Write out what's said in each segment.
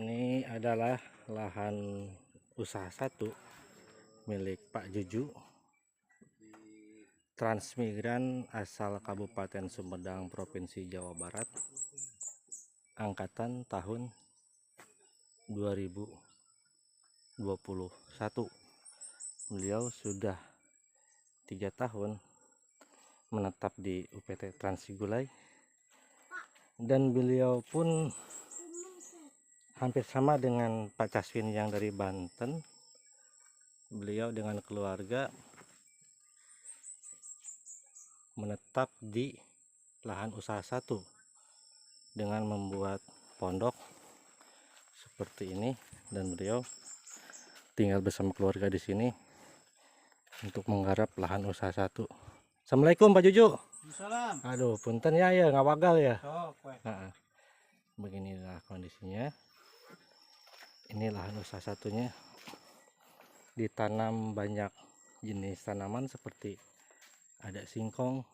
Ini adalah lahan usaha satu milik Pak Juju, transmigran asal Kabupaten Sumedang, Provinsi Jawa Barat, angkatan tahun 2021. Beliau sudah 3 tahun menetap di UPT Transigulai, dan beliau pun hampir sama dengan Pak Caswin yang dari Banten. Beliau dengan keluarga menetap di lahan usaha satu dengan membuat pondok seperti ini, dan beliau tinggal bersama keluarga di sini untuk menggarap lahan usaha satu. Assalamualaikum Pak Juju. Salam. Aduh, punten ya nggak wagal ya. Sok, Beginilah kondisinya. Ini lahan usaha satunya, ditanam banyak jenis tanaman seperti ada singkong,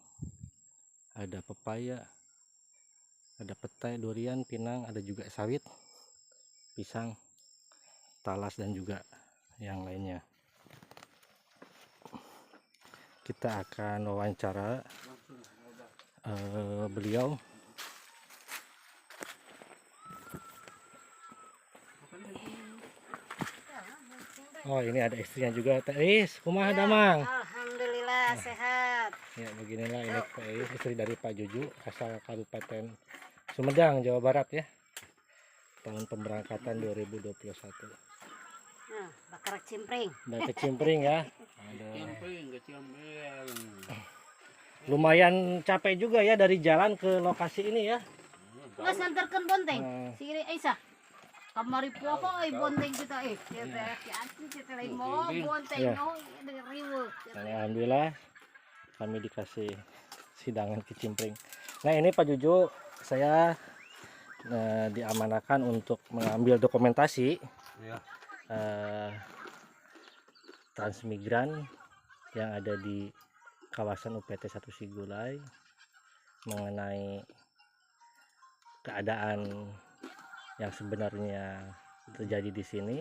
ada pepaya, ada petai, durian, pinang, ada juga sawit, pisang, talas, dan juga yang lainnya. Kita akan wawancara beliau. Oh, ini ada istrinya juga, Teh Is. Kumaha damang? Alhamdulillah sehat. Ya, beginilah ini Teh Is, istri dari Pak Juju, asal Kabupaten Sumedang, Jawa Barat ya. Tahun pemberangkatan 2021. Nah, bakar cimpring. Udah kecimpring ya. kecimpring. Lumayan capek juga ya dari jalan ke lokasi ini ya. Nggak santarkan bonteng. Nah. Si Aisyah. Kamari poko bonteng kita kita lagi mau bonteng Ya. no dengan riwe. Alhamdulillah kami dikasih sidangan kecimpring. Nah, ini Pak Juju, saya diamanahkan untuk mengambil dokumentasi Ya. transmigran yang ada di kawasan UPT 1 Sigulai mengenai keadaan yang sebenarnya terjadi di sini,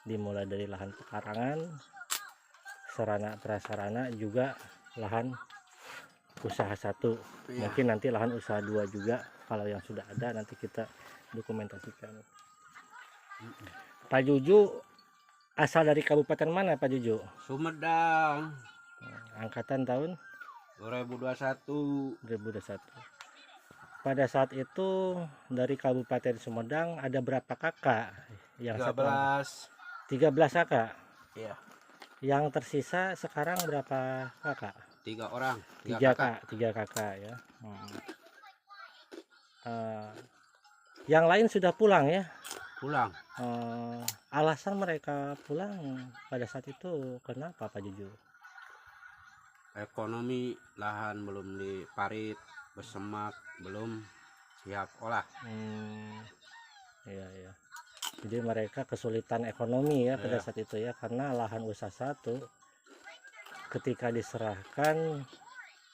dimulai dari lahan pekarangan, sarana prasarana, juga lahan usaha satu. Ya. Mungkin nanti lahan usaha 2 juga, kalau yang sudah ada nanti kita dokumentasikan. Pak Juju asal dari kabupaten mana Pak Juju? Sumedang. Angkatan tahun 2021. 2021. Pada saat itu dari Kabupaten Sumedang ada berapa kakak? Yang 13 kakak. Iya. Yang tersisa sekarang berapa kakak? 3 orang. 3 kakak ya. Yang lain sudah pulang ya? Pulang. Alasan mereka pulang pada saat itu kenapa Pak Juju? Ekonomi lahan belum diparit, bersemak, belum siap olah. Iya. Jadi mereka kesulitan ekonomi ya pada saat itu ya, karena lahan usaha satu ketika diserahkan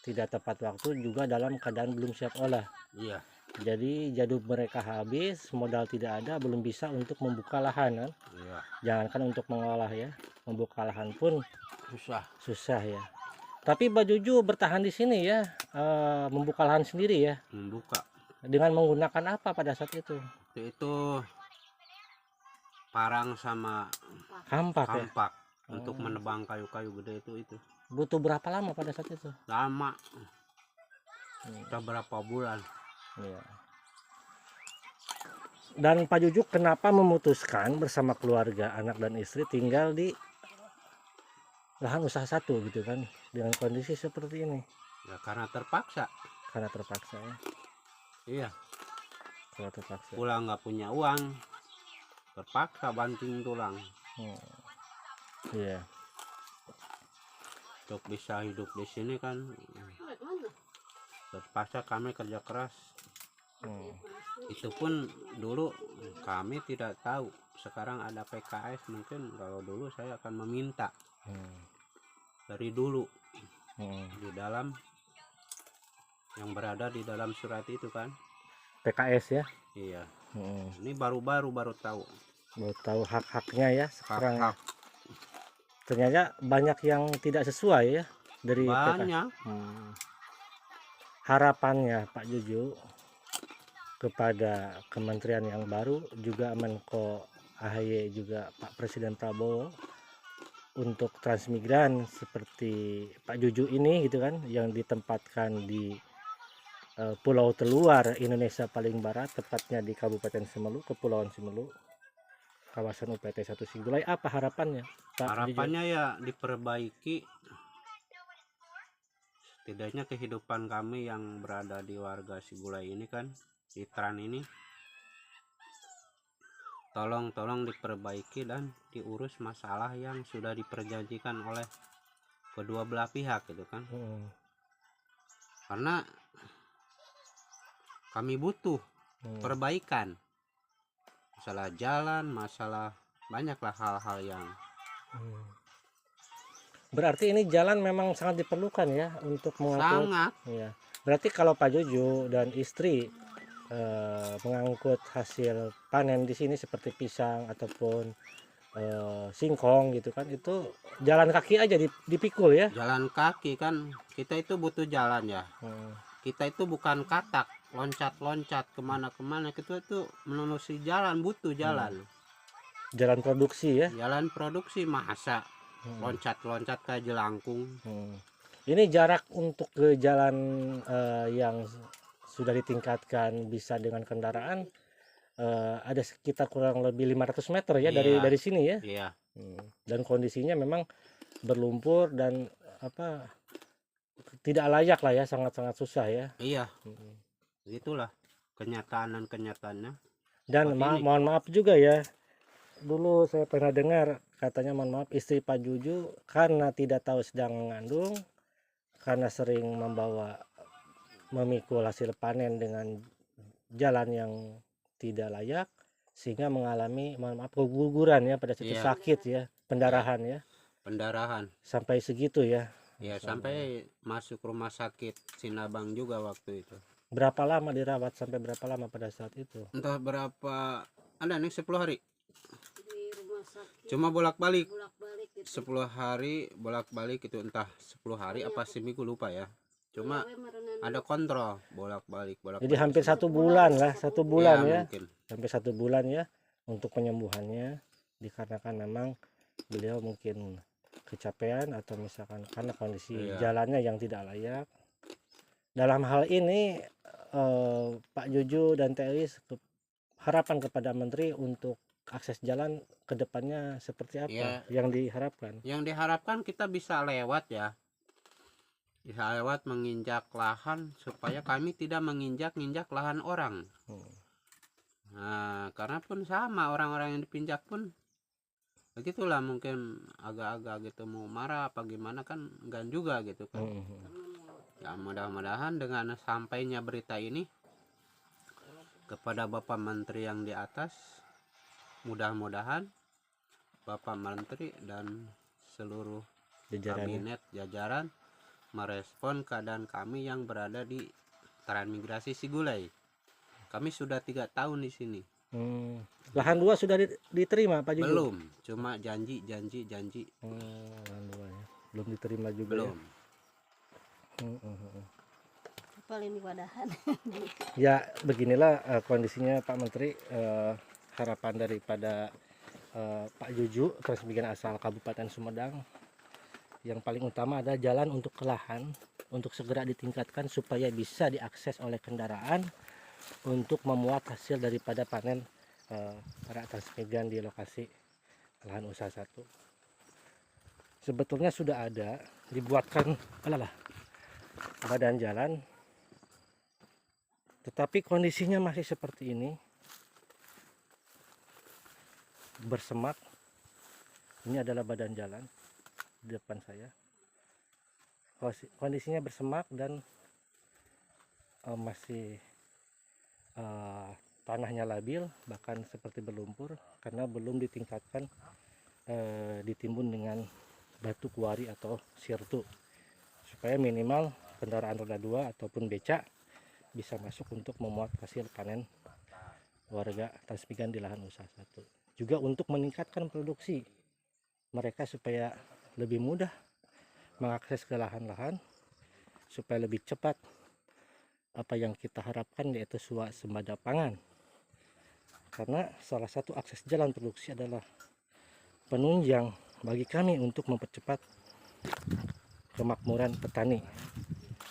tidak tepat waktu, juga dalam keadaan belum siap olah. Iya. Jadi jadul mereka habis, modal tidak ada, belum bisa untuk membuka lahan kan. Iya. Jangankan untuk mengolah ya, membuka lahan pun susah ya. Tapi Pak Juju bertahan di sini ya, membuka lahan sendiri ya. Membuka. Dengan menggunakan apa pada saat itu? Itu parang sama Kampak ya. Untuk menebang kayu-kayu gede itu. Butuh berapa lama pada saat itu? Lama. Sudah berapa bulan. Iya. Dan Pak Juju kenapa memutuskan bersama keluarga, anak dan istri tinggal di lahan usaha satu gitu kan, dengan kondisi seperti ini? Ya karena terpaksa. Karena terpaksa ya. Iya. Kalau terpaksa. Pulang nggak punya uang, terpaksa banting tulang. Iya. Untuk bisa hidup di sini kan terpaksa kami kerja keras. Itu pun dulu kami tidak tahu. Sekarang ada PKS, mungkin kalau dulu saya akan meminta dari dulu di dalam yang berada di dalam surat itu kan. PKS ya. Iya. Ini baru tahu. Baru tahu hak-haknya ya sekarang. Hak-hak Ternyata banyak yang tidak sesuai ya dari PK. banyak. Harapannya Pak Juju kepada kementerian yang baru, juga Menko AHY, juga Pak Presiden Prabowo, untuk transmigran seperti Pak Juju ini gitu kan, yang ditempatkan di pulau terluar Indonesia paling barat, tepatnya di Kabupaten Semelu, Kepulauan Semelu, kawasan UPT 1 Sigulai. Apa harapannya Pak Juju? Harapannya ya diperbaiki setidaknya kehidupan kami yang berada di warga Sigulai ini kan, di Tran ini, tolong diperbaiki dan diurus masalah yang sudah diperjanjikan oleh kedua belah pihak gitu kan. Karena kami butuh perbaikan, masalah jalan, masalah banyaklah hal-hal yang Berarti ini jalan memang sangat diperlukan ya untuk mengangkut. sangat. Ya. Berarti kalau Pak Juju dan istri mengangkut hasil panen di sini seperti pisang ataupun singkong gitu kan, itu jalan kaki aja dipikul ya. Jalan kaki kan, kita itu butuh jalan ya. Kita itu bukan katak loncat kemana-kemana, kita itu menelusuri jalan, butuh jalan. Jalan produksi ya. Jalan produksi, masa loncat ke jelangkung. Ini jarak untuk ke jalan yang sudah ditingkatkan bisa dengan kendaraan ada sekitar kurang lebih 500 meter ya. Iya. dari sini ya. Iya. Dan kondisinya memang berlumpur dan tidak layak lah ya, sangat-sangat susah ya. Iya. Begitulah kenyataannya. Dan mohon maaf juga ya, dulu saya pernah dengar katanya, mohon maaf, istri Pak Juju karena tidak tahu sedang mengandung, karena sering memikul hasil panen dengan jalan yang tidak layak, sehingga mengalami, mohon maaf, keguguran ya, pada situ sakit ya, pendarahan ya. Pendarahan. Sampai segitu ya. Ya, sampai masuk rumah sakit Sinabang juga waktu itu. Berapa lama dirawat, sampai berapa lama pada saat itu? Entah berapa, ada nih 10 hari. Di rumah sakit. Cuma bolak-balik. Bolak-balik gitu. 10 hari bolak-balik itu, entah 10 hari apa seminggu lupa ya. Cuma ada kontrol bolak-balik. Jadi hampir 1 bulan lah, 1 bulan ya. Mungkin. Sampai 1 bulan ya untuk penyembuhannya, dikarenakan memang beliau mungkin kecapean atau misalkan karena kondisi jalannya yang tidak layak. Dalam hal ini Pak Juju dan Teh Elis, harapan kepada Menteri untuk akses jalan ke depannya seperti apa yang diharapkan? Yang diharapkan kita bisa lewat ya. Bisa lewat menginjak lahan supaya kami tidak menginjak lahan orang. Nah, karena pun sama orang-orang yang dipinjak pun begitulah, mungkin agak-agak gitu mau marah apa gimana kan enggak juga gitu kan. Ya mudah-mudahan dengan sampainya berita ini kepada Bapak Menteri yang di atas, mudah-mudahan Bapak Menteri dan seluruh kabinet jajaran merespon keadaan kami yang berada di Transmigrasi Sigulai. Kami sudah 3 tahun di sini. Lahan 2 sudah diterima Pak Juju? Belum, cuma janji. Lahan 2 ya. Belum diterima juga. Belum. Paling di wadahan. Ya beginilah kondisinya Pak Menteri. Harapan daripada Pak Juju, transmigran asal Kabupaten Sumedang, yang paling utama adalah jalan untuk ke lahan untuk segera ditingkatkan supaya bisa diakses oleh kendaraan untuk memuat hasil daripada panen para transmigran di lokasi lahan usaha 1. Sebetulnya sudah ada dibuatkan badan jalan, tetapi kondisinya masih seperti ini, bersemak. Ini adalah badan jalan di depan saya, kondisinya bersemak dan masih tanahnya labil, bahkan seperti berlumpur karena belum ditingkatkan, ditimbun dengan batu kuari atau sirtu, supaya minimal kendaraan roda 2 ataupun becak bisa masuk untuk memuat hasil panen warga transmigran di lahan usaha 1. Juga untuk meningkatkan produksi mereka supaya lebih mudah mengakses ke lahan-lahan, supaya lebih cepat apa yang kita harapkan, yaitu swasembada pangan. Karena salah satu akses jalan produksi adalah penunjang bagi kami untuk mempercepat kemakmuran petani,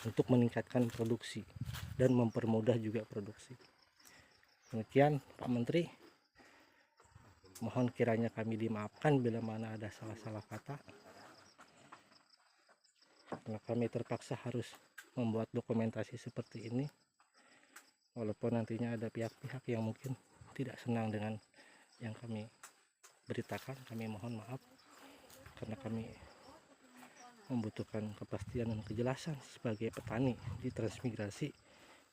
untuk meningkatkan produksi dan mempermudah juga produksi. Demikian Pak Menteri, mohon kiranya kami dimaafkan bila mana ada salah-salah kata, karena kami terpaksa harus membuat dokumentasi seperti ini, walaupun nantinya ada pihak-pihak yang mungkin tidak senang dengan yang kami beritakan. Kami mohon maaf, karena kami membutuhkan kepastian dan kejelasan sebagai petani di transmigrasi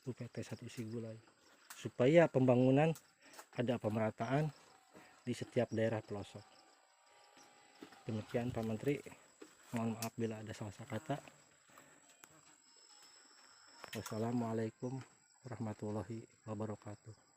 UPT 1 Sigulai, supaya pembangunan ada pemerataan di setiap daerah pelosok. Demikian Pak Menteri, mohon maaf bila ada salah kata. Wassalamualaikum warahmatullahi wabarakatuh.